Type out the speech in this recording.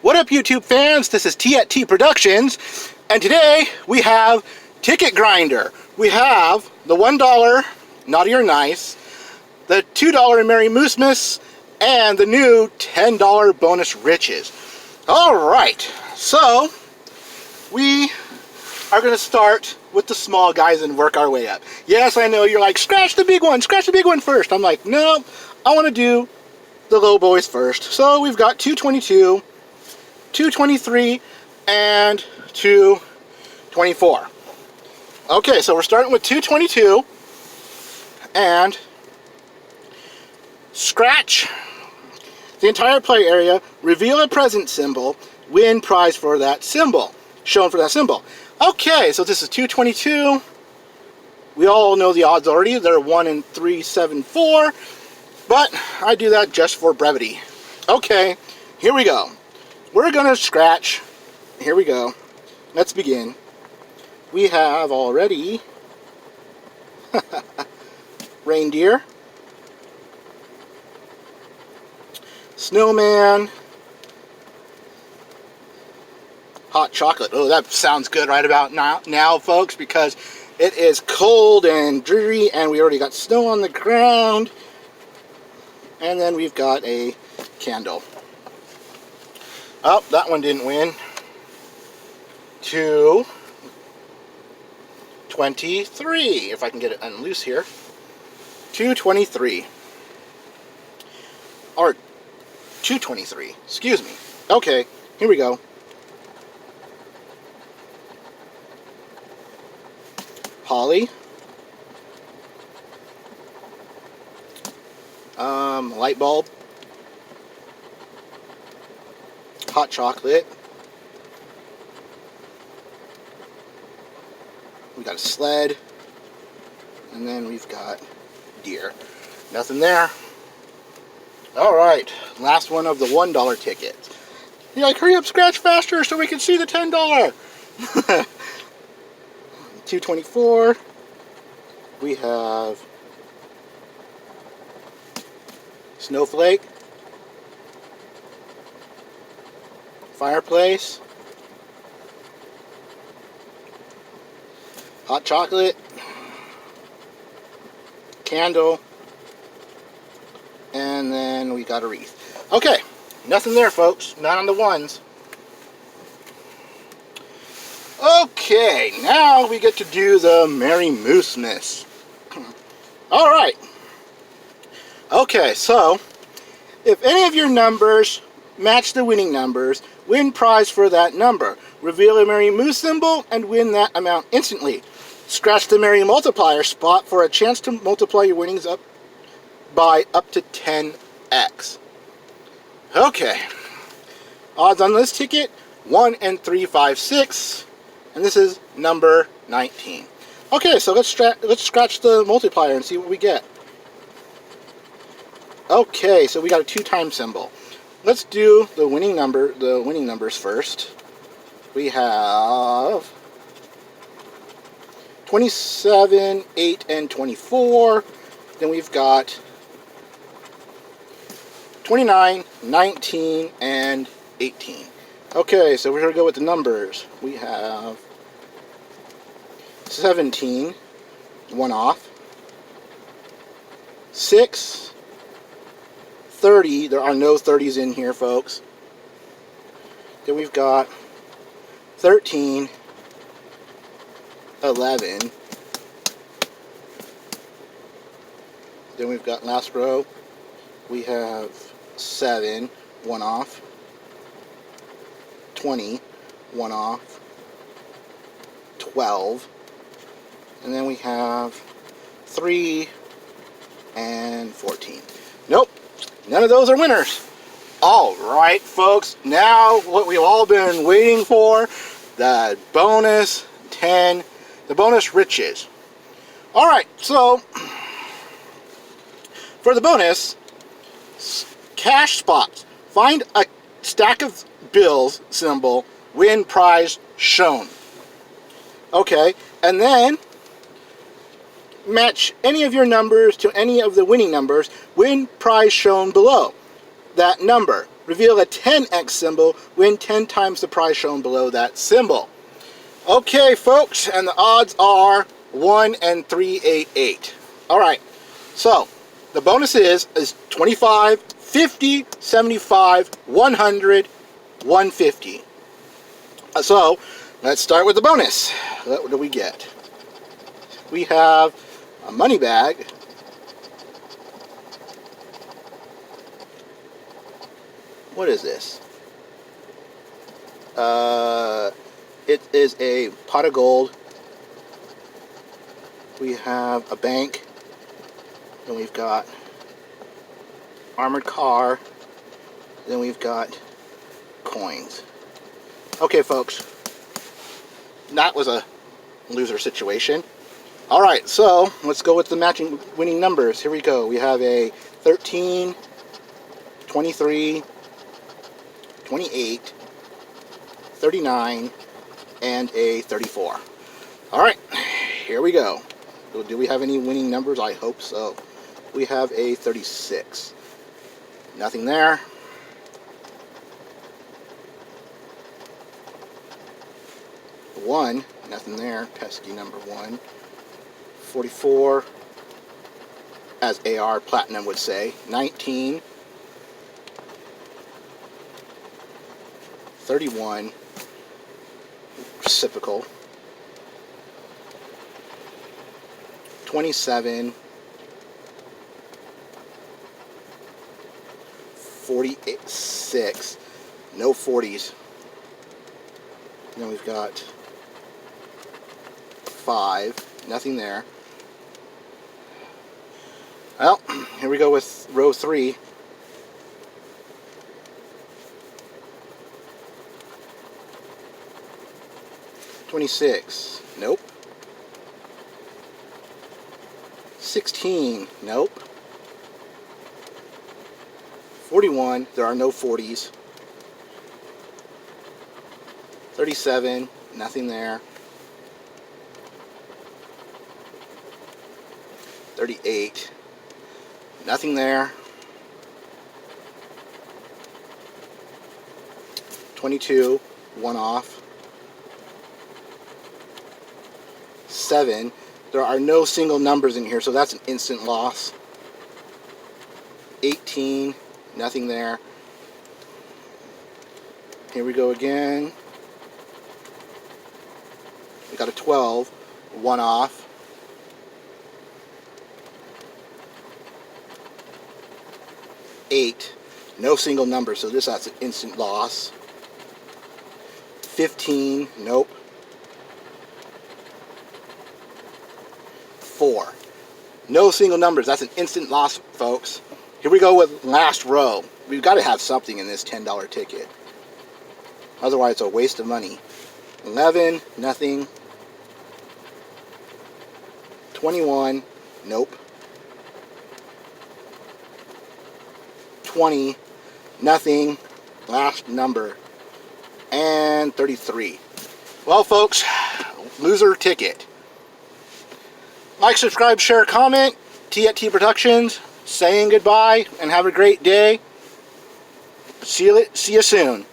What up, YouTube fans? This is T at T Productions, and today we have Ticket Grinder. We have the $1 Naughty or Nice, the $2 Merry Moosmas, and the new $10 Bonus Riches. Alright, so we are going to start with the small guys and work our way up. Yes, I know, you're like, scratch the big one first. I'm like, no, I want to do the low boys first. So we've got 222, 223, and 224. Okay, so we're starting with 222, and scratch the entire play area, reveal a present symbol, win prize for that symbol, shown for that symbol. Okay, so this is 222. We all know the odds already. They're 1 in 374, but I do that just for brevity. Okay, here we go. We're gonna scratch. Here we go. Let's begin. We have already reindeer, snowman, hot chocolate. Oh, that sounds good right about now, folks, because it is cold and dreary, and we already got snow on the ground. And then we've got a candle. Oh, that one didn't win. 223, if I can get it unloose here. 223. Or 223, excuse me. Okay, here we go. Holly. Light bulb. Hot chocolate. We got a sled. And then we've got deer. Nothing there. Alright, last one of the $1 tickets. You're like, hurry up, scratch faster so we can see the $10. 224. We have snowflake, fireplace, hot chocolate, candle, and then we got a wreath. Okay, nothing there, folks. Not on the ones. Okay, now we get to do the Merry Moosmas. Alright. Okay, so if any of your numbers match the winning numbers, win prize for that number. Reveal a Merry Moose symbol and win that amount instantly. Scratch the Merry Multiplier spot for a chance to multiply your winnings up by up to 10x. Okay. Odds on this ticket, 1 in 356. And this is number 19. Okay, so let's scratch the multiplier and see what we get. Okay, so we got a 2 times symbol. Let's do the winning numbers first. We have 27, 8, and 24. Then we've got 29, 19, and 18. Okay, so we're going to go with the numbers. We have 17, 1 off, 6, 30, there are no 30s in here, folks. Then we've got 13, 11, then we've got last row, we have 7, 1 off, 20, 1 off, 12, and then we have 3 and 14. Nope, none of those are winners. Alright, folks, now what we've all been waiting for, the bonus 10, the bonus riches. Alright, so for the bonus, cash spots. Find a stack of bills symbol, win prize shown. Okay, and then match any of your numbers to any of the winning numbers, win prize shown below that number. Reveal a 10x symbol. Win 10 times the prize shown below that symbol. Okay, folks, and the odds are 1 and 388. All right, so the bonus is 25, 50, 75, 100, 150. So let's start with the bonus. What do we get? We have a money bag. What is this? It is a pot of gold. We have a bank. Then we've got armored car. Then we've got coins. Okay, folks. That was a loser situation. Alright, so let's go with the matching winning numbers. Here we go. We have a 13, 23, 28, 39, and a 34. Alright, here we go. Do we have any winning numbers? I hope so. We have a 36. Nothing there. One, nothing there. Pesky number 1. 44, as AR Platinum would say. 19, 31, reciprocal. 27, 46, no 40s. Then we've got 5, nothing there. Well, here we go with row 3. $26, nope. 16, nope. 41, there are no 40s. 37, nothing there. 38, nothing there. 22, 1 off. 7, there are no single numbers in here, so that's an instant loss. 18, nothing there. Here we go again. We got a 12, 1 off. 8, no single number, so that's an instant loss. 15, nope. 4, no single numbers, that's an instant loss, folks. Here we go with last row. We've got to have something in this $10 ticket. Otherwise, it's a waste of money. 11, nothing. 21, nope. 20, nothing. Last number. And 33. Well, folks, loser ticket. Like, subscribe, share, comment. T@T Productions saying goodbye and have a great day. See you soon.